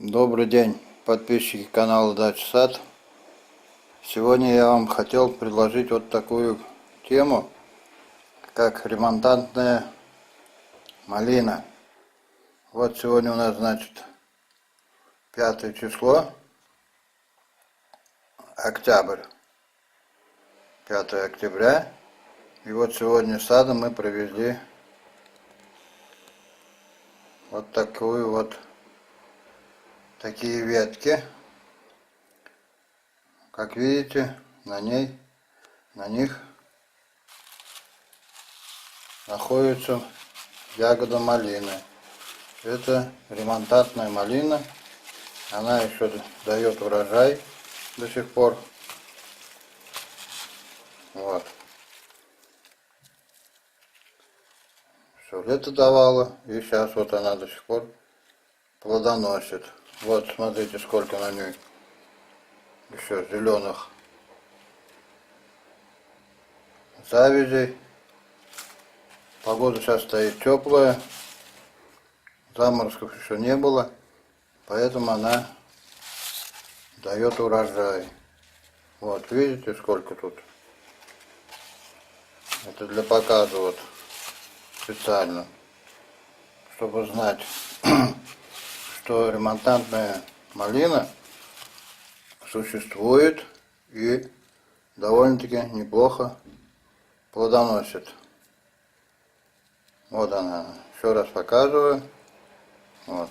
Добрый день, подписчики канала Дача Сад. Сегодня я вам хотел предложить вот такую тему, как ремонтантная малина. Вот сегодня у нас, значит, 5 число, октябрь, 5 октября. И вот сегодня с сада мы привезли вот такие ветки. Как видите, на них находится ягода малины. Это ремонтантная малина. Она еще дает урожай до сих пор. Вот. Все лето давала, и сейчас вот она до сих пор плодоносит. Вот смотрите, сколько на ней еще зеленых завязей. Погода сейчас стоит теплая, заморозков еще не было, поэтому она дает урожай. Вот видите, сколько тут. Это для показа вот специально, чтобы знать, что ремонтантная малина существует и довольно-таки неплохо плодоносит. Вот она, еще раз показываю. Вот.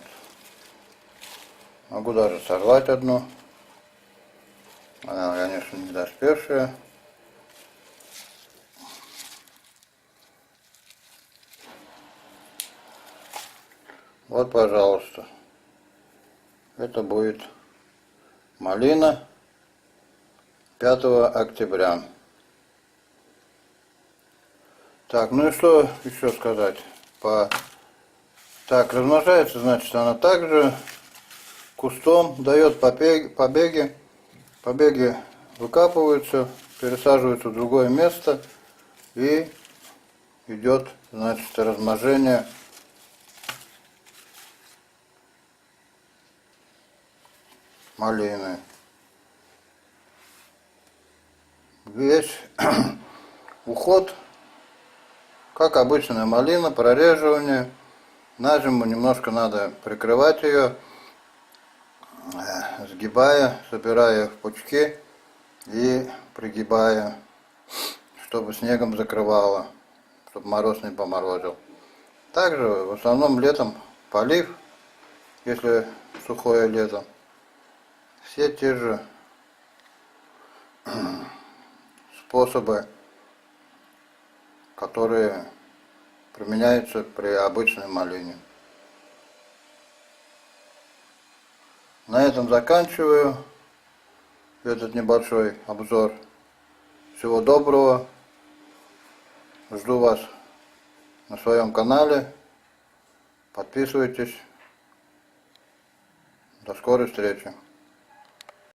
Могу даже сорвать одну. Она, конечно, не доспевшая. Вот, пожалуйста. Это будет малина 5 октября. Так, ну и что еще сказать? Так, размножается, значит, она также кустом, дает побеги. Побеги выкапываются, пересаживаются в другое место, и идет, значит, размножение малины. Весь уход, как обычная малина, прореживание. На зиму немножко надо прикрывать ее, сгибая, собирая в пучки и пригибая, чтобы снегом закрывало, чтобы мороз не поморозил. Также в основном летом полив, если сухое лето. Все те же способы, которые применяются при обычной малине. На этом заканчиваю этот небольшой обзор. Всего доброго. Жду вас на своем канале. Подписывайтесь. До скорой встречи.